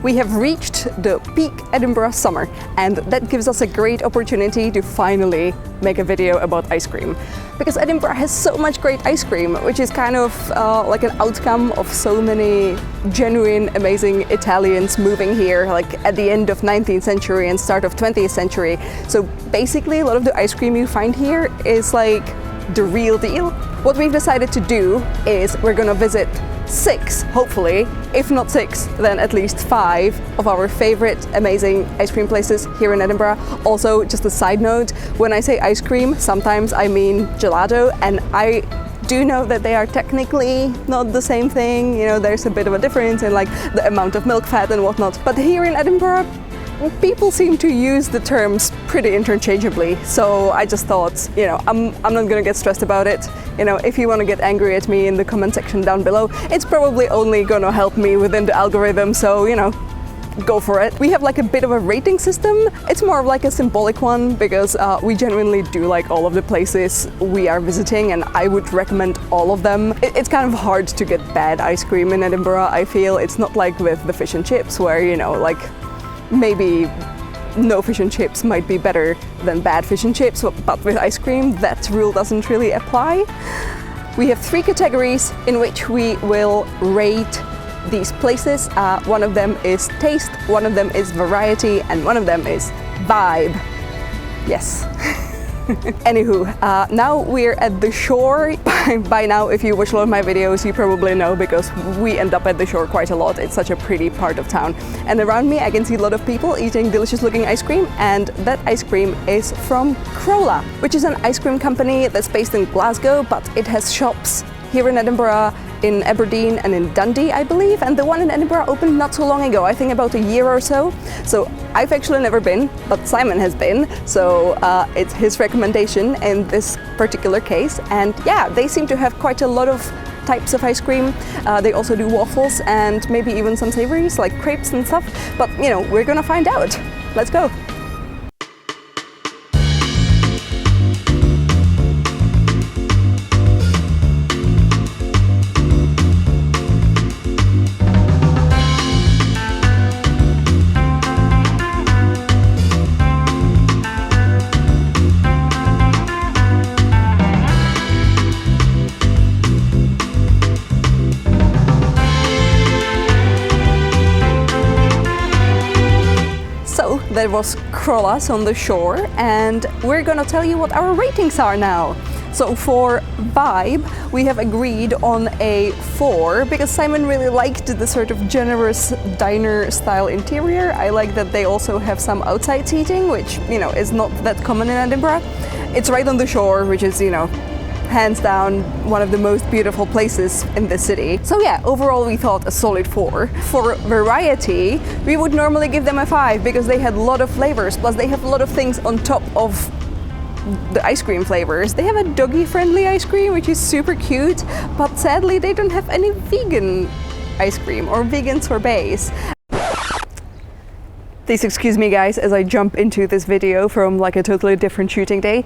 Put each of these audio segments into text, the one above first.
We have reached the peak Edinburgh summer, and that gives us a great opportunity to finally make a video about ice cream. Because Edinburgh has so much great ice cream, which is kind of like an outcome of so many genuine, amazing Italians moving here, like at the end of 19th century and start of 20th century. So basically, a lot of the ice cream you find here is like the real deal. What we've decided to do is we're gonna visit 6, hopefully, if not 6, then at least 5 of our favorite amazing ice cream places here in Edinburgh. Also, just a side note, when I say ice cream, sometimes I mean gelato, and I do know that they are technically not the same thing. You know, there's a bit of a difference in like the amount of milk fat and whatnot. But here in Edinburgh, people seem to use the terms pretty interchangeably, so I just thought, you know, I'm not gonna get stressed about it. You know, if you want to get angry at me in the comment section down below, it's probably only gonna help me within the algorithm, so, you know, go for it. We have like a bit of a rating system. It's more of like a symbolic one because we genuinely do like all of the places we are visiting, and I would recommend all of them. It's kind of hard to get bad ice cream in Edinburgh, I feel. It's not like with the fish and chips where, you know, like maybe no fish and chips might be better than bad fish and chips, but with ice cream that rule doesn't really apply. We have 3 categories in which we will rate these places. One of them is taste, one of them is variety, and one of them is vibe. Yes. Anywho, now we're at the shore. By now, if you watch a lot of my videos, you probably know because we end up at the shore quite a lot. It's such a pretty part of town. And around me, I can see a lot of people eating delicious looking ice cream, and that ice cream is from Crolla, which is an ice cream company that's based in Glasgow, but it has shops here in Edinburgh, in Aberdeen and in Dundee, I believe, and the one in Edinburgh opened not so long ago, I think about a year or so. So I've actually never been, but Simon has been, so it's his recommendation in this particular case. And yeah, they seem to have quite a lot of types of ice cream. They also do waffles and maybe even some savories like crepes and stuff, but you know, we're gonna find out. Let's go. There was Crolla's on the shore, and we're gonna tell you what our ratings are now. So for vibe, we have agreed on a 4 because Simon really liked the sort of generous diner style interior. I like that they also have some outside seating, which, you know, is not that common in Edinburgh. It's right on the shore, which is, you know, hands down one of the most beautiful places in the city. So yeah, overall we thought a solid 4. For variety, we would normally give them a 5 because they had a lot of flavors, plus they have a lot of things on top of the ice cream flavors. They have a doggy-friendly ice cream, which is super cute, but sadly they don't have any vegan ice cream or vegan sorbets. Please excuse me guys as I jump into this video from like a totally different shooting day.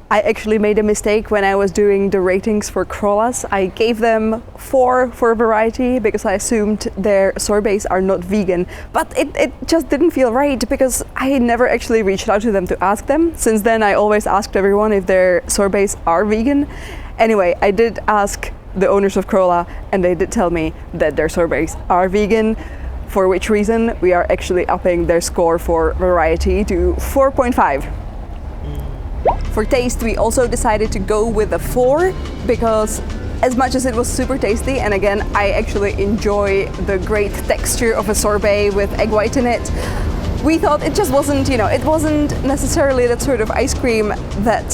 I actually made a mistake when I was doing the ratings for Crolla's. I gave them 4 for variety because I assumed their sorbets are not vegan, but it just didn't feel right because I never actually reached out to them to ask them. Since then I always asked everyone if their sorbets are vegan. Anyway, I did ask the owners of Crolla and they did tell me that their sorbets are vegan. For which reason we are actually upping their score for variety to 4.5. For taste, we also decided to go with a 4 because as much as it was super tasty, and again, I actually enjoy the great texture of a sorbet with egg white in it, we thought it just wasn't, you know, it wasn't necessarily that sort of ice cream that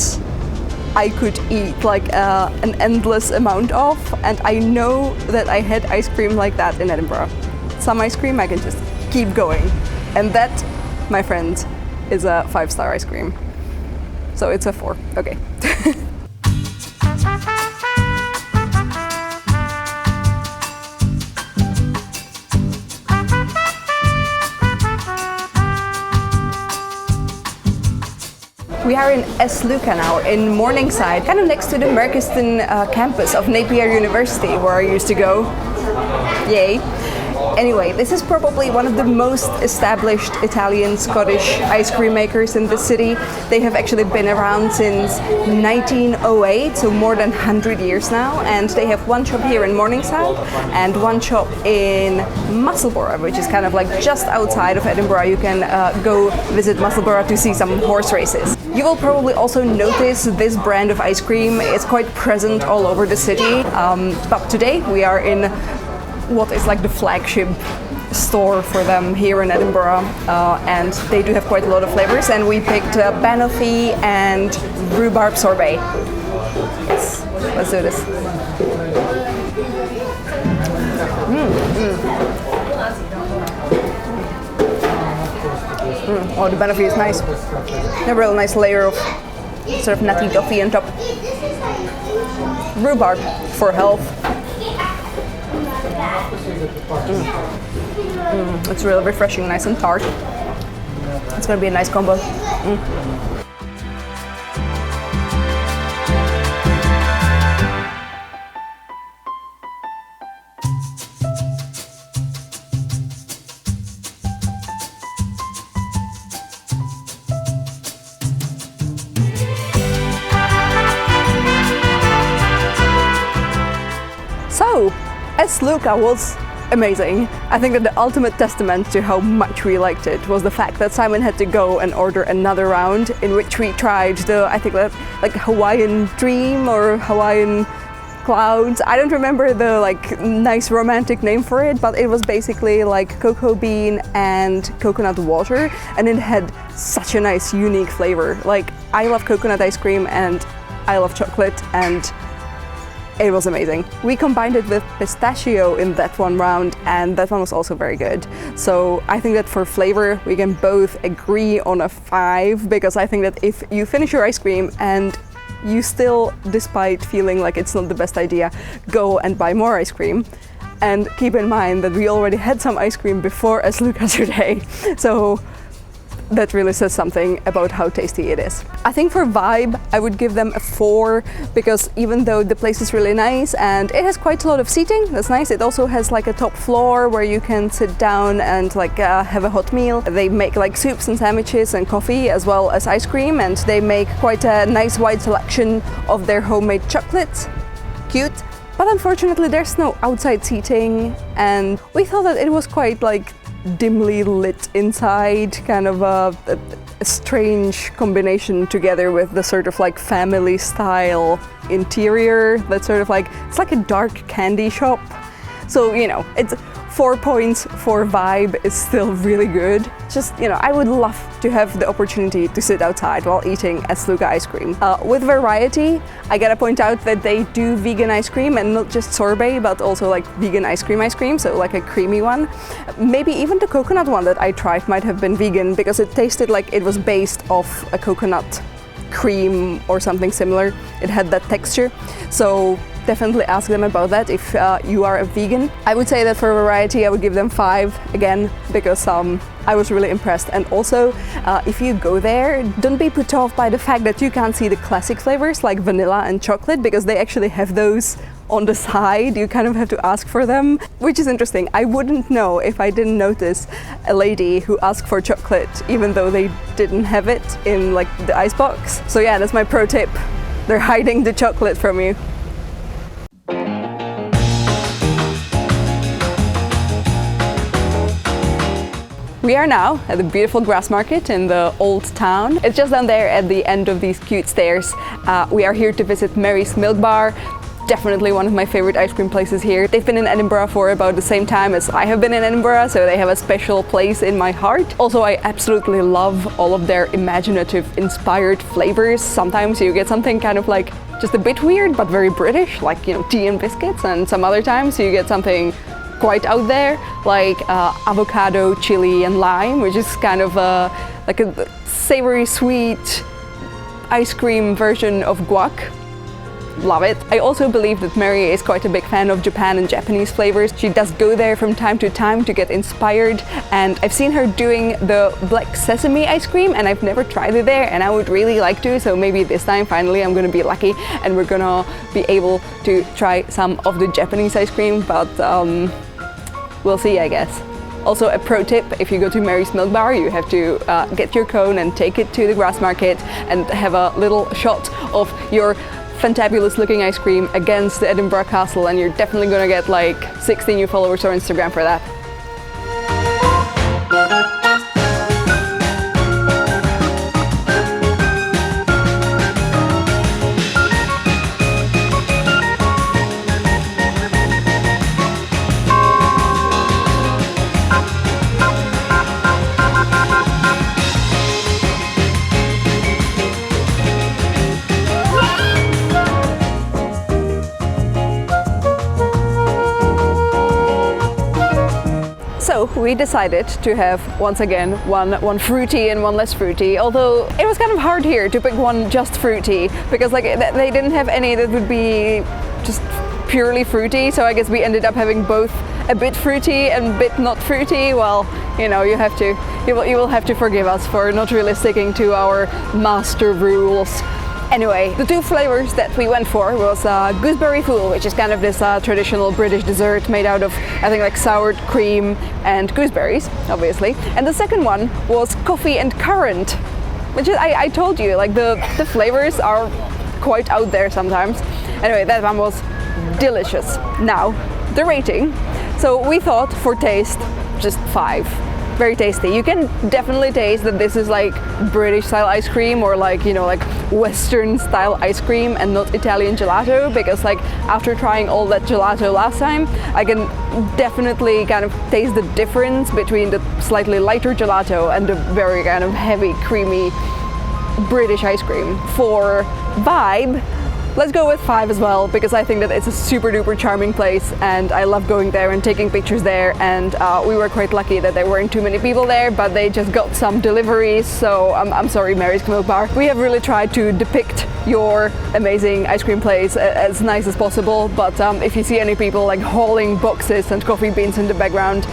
I could eat like an endless amount of, and I know that I had ice cream like that in Edinburgh. Some ice cream I can just keep going, and that, my friend, is a 5-star ice cream. So it's a 4. Okay. We are in LUCA now, in Morningside, kind of next to the Merchiston campus of Napier University, where I used to go. Yay. Anyway, this is probably one of the most established Italian Scottish ice cream makers in the city. They have actually been around since 1908, so more than 100 years now, and they have one shop here in Morningside and one shop in Musselburgh, which is kind of like just outside of Edinburgh. You can go visit Musselburgh to see some horse races. You will probably also notice this brand of ice cream is quite present all over the city, but today we are in what is like the flagship store for them here in Edinburgh, and they do have quite a lot of flavors, and we picked banoffee and rhubarb sorbet. Yes, let's do this. Oh, the banoffee is nice. A real nice layer of sort of nutty toffee on top. Rhubarb for health. It's really refreshing, nice and tart. It's gonna be a nice combo. So, as LUCA was amazing. I think that the ultimate testament to how much we liked it was the fact that Simon had to go and order another round in which we tried the, I think like Hawaiian Dream or Hawaiian Clouds. I don't remember the like nice romantic name for it, but it was basically like cocoa bean and coconut water, and it had such a nice unique flavor. Like, I love coconut ice cream and I love chocolate, and it was amazing. We combined it with pistachio in that one round, and that one was also very good. So I think that for flavor, we can both agree on a 5, because I think that if you finish your ice cream and you still, despite feeling like it's not the best idea, go and buy more ice cream. And keep in mind that we already had some ice cream before as LUCA today. So that really says something about how tasty it is. I think for vibe, I would give them a 4, because even though the place is really nice and it has quite a lot of seating, that's nice. It also has like a top floor where you can sit down and like have a hot meal. They make like soups and sandwiches and coffee as well as ice cream, and they make quite a nice wide selection of their homemade chocolates. Cute. But unfortunately there's no outside seating, and we thought that it was quite like dimly lit inside, kind of a strange combination together with the sort of like family style interior that's sort of like, it's like a dark candy shop. So, you know, it's 4 points for vibe is still really good. Just, you know, I would love to have the opportunity to sit outside while eating as LUCA ice cream. With variety, I gotta point out that they do vegan ice cream, and not just sorbet, but also like vegan ice cream, so like a creamy one. Maybe even the coconut one that I tried might have been vegan, because it tasted like it was based off a coconut cream or something similar. It had that texture. So definitely ask them about that if you are a vegan. I would say that for variety I would give them 5 again, because I was really impressed. And also if you go there, don't be put off by the fact that you can't see the classic flavors like vanilla and chocolate, because they actually have those on the side. You kind of have to ask for them, which is interesting. I wouldn't know if I didn't notice a lady who asked for chocolate even though they didn't have it in like the icebox. So yeah, that's my pro tip. They're hiding the chocolate from you. We are now at the beautiful Grassmarket in the old town. It's just down there at the end of these cute stairs. We are here to visit Mary's Milk Bar. Definitely one of my favorite ice cream places here. They've been in Edinburgh for about the same time as I have been in Edinburgh, so they have a special place in my heart. Also, I absolutely love all of their imaginative, inspired flavors. Sometimes you get something kind of like just a bit weird, but very British, like, you know, tea and biscuits, and some other times you get something quite out there, like avocado, chili and lime, which is kind of like a savory sweet ice cream version of guac. Love it. I also believe that Mary is quite a big fan of Japan and Japanese flavors. She does go there from time to time to get inspired, and I've seen her doing the black sesame ice cream, and I've never tried it there, and I would really like to, so maybe this time finally I'm gonna be lucky and we're gonna be able to try some of the Japanese ice cream. But we'll see, I guess. Also, a pro tip, if you go to Mary's Milk Bar, you have to get your cone and take it to the Grassmarket and have a little shot of your fantabulous looking ice cream against the Edinburgh Castle, and you're definitely gonna get like 60 new followers on Instagram for that. So we decided to have, once again, one fruity and one less fruity, although it was kind of hard here to pick one just fruity, because like they didn't have any that would be just purely fruity, so I guess we ended up having both a bit fruity and a bit not fruity. Well, you know, you will have to forgive us for not really sticking to our master rules. Anyway, the two flavors that we went for was gooseberry fool, which is kind of this traditional British dessert made out of, I think, like sour cream and gooseberries, obviously. And the second one was coffee and currant, which is, I told you, like the flavors are quite out there sometimes. Anyway, that one was delicious. Now, the rating. So we thought for taste, just 5. Very tasty. You can definitely taste that this is like British style ice cream, or like, you know, like Western style ice cream and not Italian gelato, because like after trying all that gelato last time, I can definitely kind of taste the difference between the slightly lighter gelato and the very kind of heavy, creamy British ice cream. For vibe, let's go with 5 as well, because I think that it's a super duper charming place and I love going there and taking pictures there, and we were quite lucky that there weren't too many people there, but they just got some deliveries, so I'm sorry, Mary's Milk Bar. We have really tried to depict your amazing ice cream place as nice as possible, but if you see any people like hauling boxes and coffee beans in the background,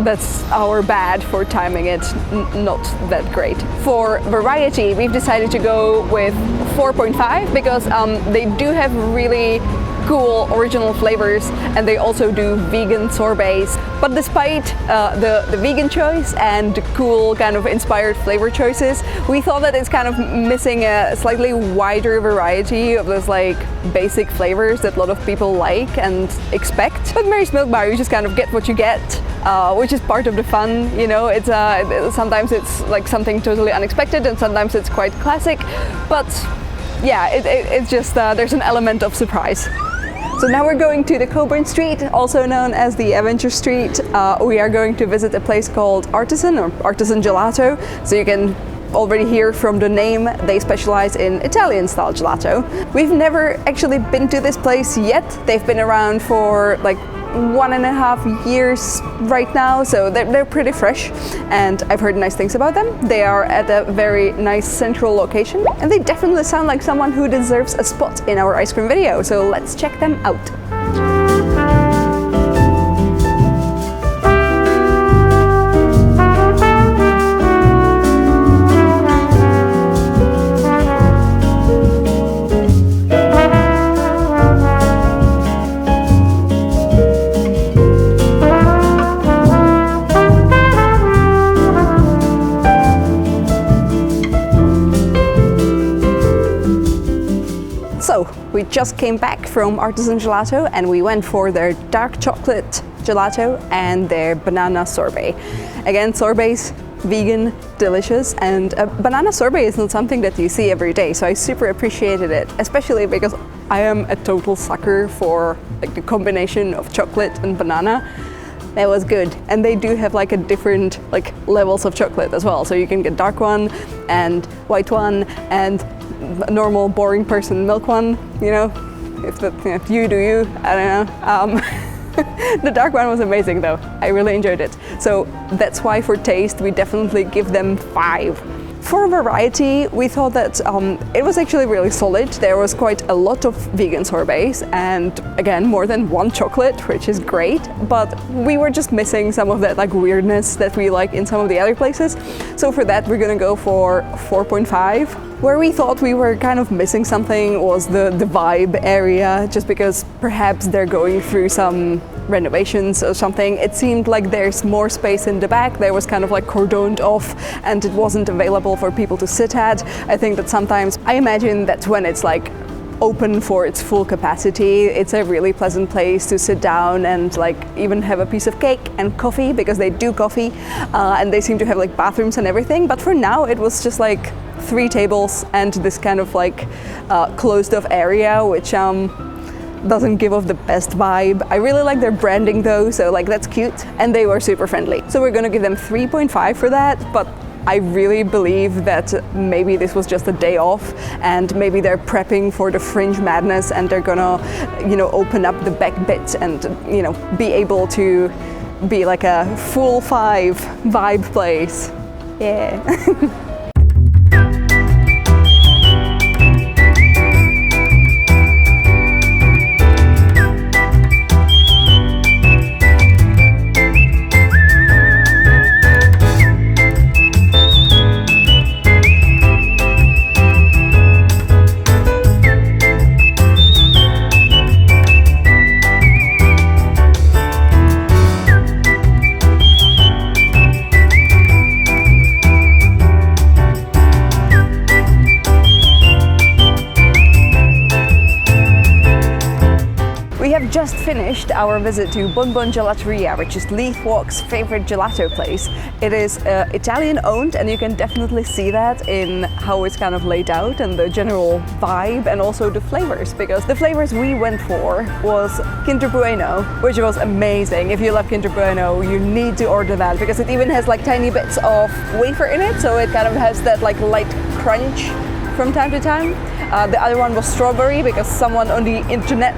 that's our bad for timing it, not that great. For variety, we've decided to go with 4.5 because they do have really cool original flavors, and they also do vegan sorbets. But despite the vegan choice and the cool kind of inspired flavor choices, we thought that it's kind of missing a slightly wider variety of those like basic flavors that a lot of people like and expect. But Mary's Milk Bar, you just kind of get what you get, which is part of the fun, you know. It's sometimes it's like something totally unexpected, and sometimes it's quite classic, but yeah, it's just there's an element of surprise. So now we're going to the Cockburn Street, also known as the Adventure Street. We are going to visit a place called ARTISAN, or ARTISAN Gelato. So you can already hear from the name, they specialize in Italian style gelato. We've never actually been to this place yet. They've been around for like 1.5 years right now, so they're pretty fresh, and I've heard nice things about them. They are at a very nice central location, and they definitely sound like someone who deserves a spot in our ice cream video, so let's check them out. So we just came back from ARTISAN Gelato and we went for their dark chocolate gelato and their banana sorbet. Again, sorbets, vegan, delicious, and a banana sorbet is not something that you see every day, so I super appreciated it, especially because I am a total sucker for like the combination of chocolate and banana. That was good, and they do have like a different like levels of chocolate as well, so you can get dark one and white one and a normal boring person milk one, you know, if you do you, I don't know. The dark one was amazing though, I really enjoyed it. So that's why for taste we definitely give them 5. For variety, we thought that it was actually really solid. There was quite a lot of vegan sorbets and again more than one chocolate, which is great, but we were just missing some of that like weirdness that we like in some of the other places. So for that we're gonna go for 4.5. Where we thought we were kind of missing something was the vibe area, just because perhaps they're going through some renovations or something. It seemed like there's more space in the back. There was kind of like cordoned off and it wasn't available for people to sit at. I think that sometimes, I imagine that's when it's like open for its full capacity. It's a really pleasant place to sit down and like even have a piece of cake and coffee, because they do coffee, and they seem to have like bathrooms and everything. But for now it was just like 3 tables and this kind of like closed off area, which doesn't give off the best vibe. I really like their branding though, so like that's cute, and they were super friendly. So we're gonna give them 3.5 for that, but I really believe that maybe this was just a day off and maybe they're prepping for the Fringe Madness and they're gonna, you know, open up the back bit and, you know, be able to be like a full 5 vibe place. Yeah. Just finished our visit to GELATERIA, which is Leith Walk's favorite gelato place. It is Italian owned, and you can definitely see that in how it's kind of laid out and the general vibe and also the flavors, because the flavors we went for was Kinder Bueno, which was amazing. If you love Kinder Bueno, you need to order that, because it even has like tiny bits of wafer in it, so it kind of has that like light crunch from time to time. The other one was strawberry, because someone on the internet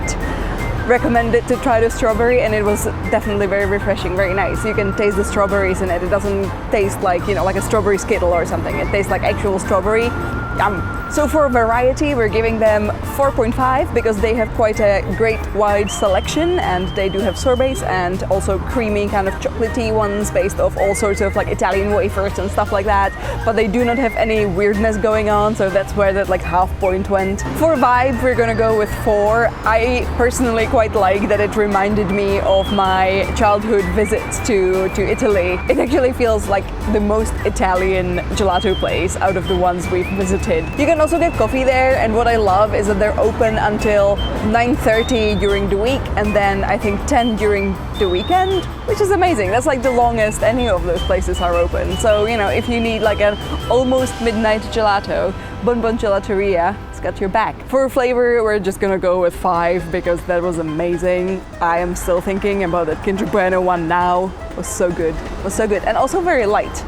recommended to try the strawberry, and it was definitely very refreshing, very nice. You can taste the strawberries in it. It doesn't taste like, you know, like a strawberry Skittle or something. It tastes like actual strawberry. Yum. So for variety, we're giving them 4.5 because they have quite a great wide selection, and they do have sorbets and also creamy kind of chocolatey ones based off all sorts of like Italian wafers and stuff like that. But they do not have any weirdness going on, so that's where that like half point went. For vibe, we're gonna go with 4. I personally quite like that it reminded me of my childhood visits to Italy. It actually feels like the most Italian gelato place out of the ones we've visited. You can also get coffee there, and what I love is that they're open until 9:30 during the week and then I think 10 during the weekend, which is amazing. That's like the longest any of those places are open. So, you know, if you need like an almost midnight gelato, GELATERIA has got your back. For flavor, we're just gonna go with 5 because that was amazing. I am still thinking about that Kinder Bueno one now. It was so good. It was so good, and also very light.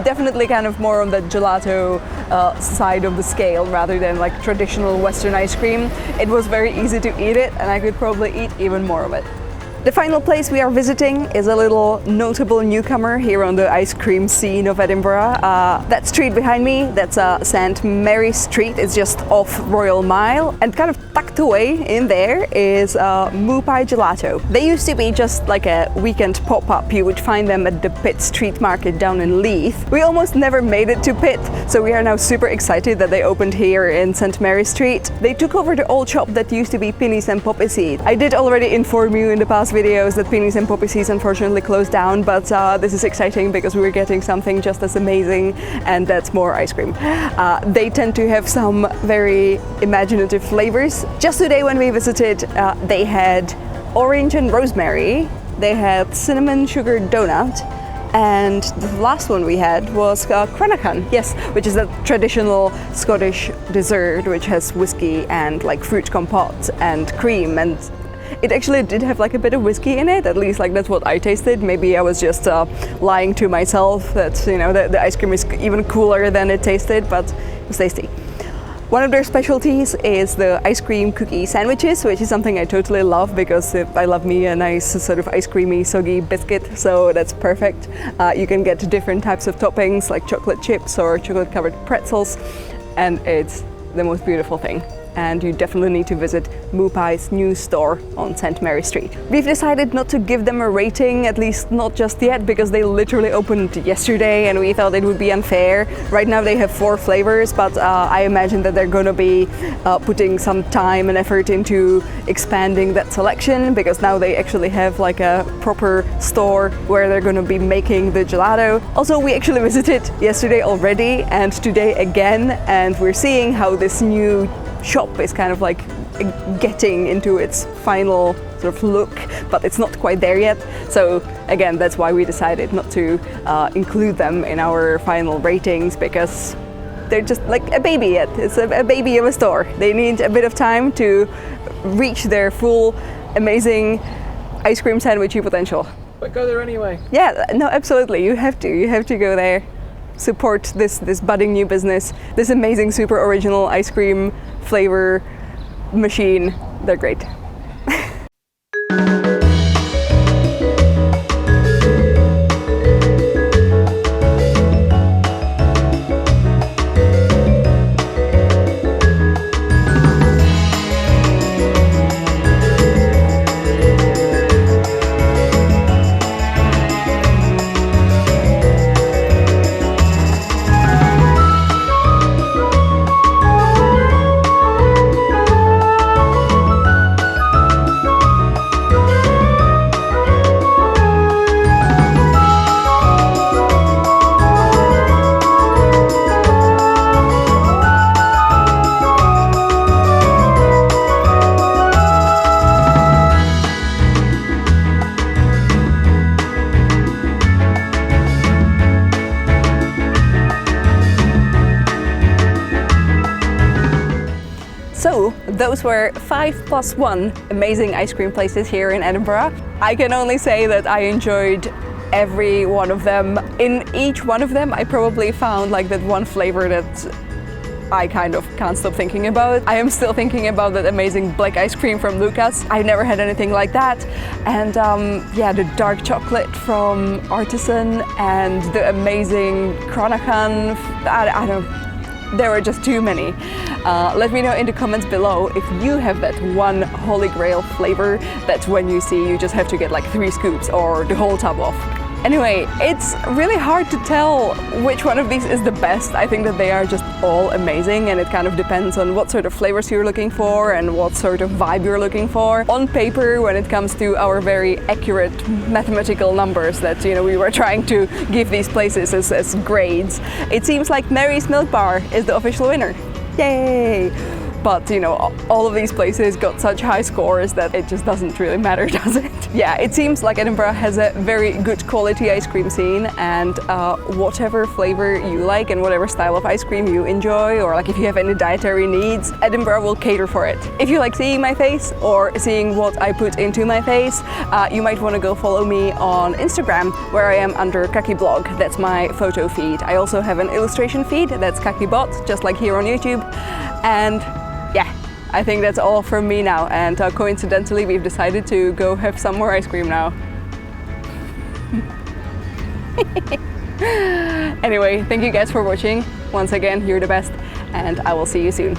Definitely kind of more on the gelato side of the scale rather than like traditional Western ice cream. It was very easy to eat it, and I could probably eat even more of it. The final place we are visiting is a little notable newcomer here on the ice cream scene of Edinburgh. That street behind me, that's St. Mary's Street. It's just off Royal Mile, and kind of tucked away in there is Moo Pie Gelato. They used to be just like a weekend pop-up. You would find them at the Pitt Street Market down in Leith. We almost never made it to Pitt, so we are now super excited that they opened here in St. Mary's Street. They took over the old shop that used to be Pennies and Poppy Seed. I did already inform you in the past videos that Pennies and Poppy Seeds unfortunately closed down, but this is exciting because we're getting something just as amazing, and that's more ice cream. They tend to have some very imaginative flavors. Just today when we visited, they had orange and rosemary, they had cinnamon sugar donut, and the last one we had was Cranachan, yes, which is a traditional Scottish dessert which has whiskey and like fruit compote and cream, and it actually did have like a bit of whiskey in it, at least like that's what I tasted. Maybe I was just lying to myself that, you know, the ice cream is even cooler than it tasted, but it was tasty. One of their specialties is the ice cream cookie sandwiches, which is something I totally love because I love me a nice sort of ice creamy soggy biscuit, so that's perfect. You can get different types of toppings like chocolate chips or chocolate covered pretzels, and it's the most beautiful thing. And you definitely need to visit Moopai's new store on St. Mary Street. We've decided not to give them a rating, at least not just yet, because they literally opened yesterday and we thought it would be unfair. Right now they have 4 flavors, but I imagine that they're going to be putting some time and effort into expanding that selection, because now they actually have like a proper store where they're going to be making the gelato. Also, we actually visited yesterday already and today again, and we're seeing how this new shop is kind of like getting into its final sort of look, but it's not quite there yet. So again, that's why we decided not to include them in our final ratings, because they're just like a baby yet. It's a baby of a store. They need a bit of time to reach their full amazing ice cream sandwichy potential. But go there anyway. Yeah, no, absolutely. You have to go there. Support this budding new business, this amazing super original ice cream flavor machine. They're great. So those were 5+1 amazing ice cream places here in Edinburgh. I can only say that I enjoyed every one of them. In each one of them I probably found like that one flavor that I kind of can't stop thinking about. I am still thinking about that amazing black ice cream from LUCA's. I've never had anything like that. And yeah, the dark chocolate from ARTISAN and the amazing Cronachan. I don't. There were just too many. Let me know in the comments below if you have that one holy grail flavor that when you see you just have to get like 3 scoops or the whole tub of. Anyway, it's really hard to tell which one of these is the best. I think that they are just all amazing, and it kind of depends on what sort of flavors you're looking for and what sort of vibe you're looking for. On paper, when it comes to our very accurate mathematical numbers that we were trying to give these places as grades, it seems like Mary's Milk Bar is the official winner. Yay! But all of these places got such high scores that it just doesn't really matter, does it? Yeah, it seems like Edinburgh has a very good quality ice cream scene, and whatever flavor you like and whatever style of ice cream you enjoy, or like if you have any dietary needs, Edinburgh will cater for it. If you like seeing my face or seeing what I put into my face, you might want to go follow me on Instagram, where I am under KakiBlog. That's my photo feed. I also have an illustration feed, that's KakiBot, just like here on YouTube. And yeah, I think that's all from me now, and coincidentally we've decided to go have some more ice cream now. Anyway, thank you guys for watching. Once again, you're the best, and I will see you soon.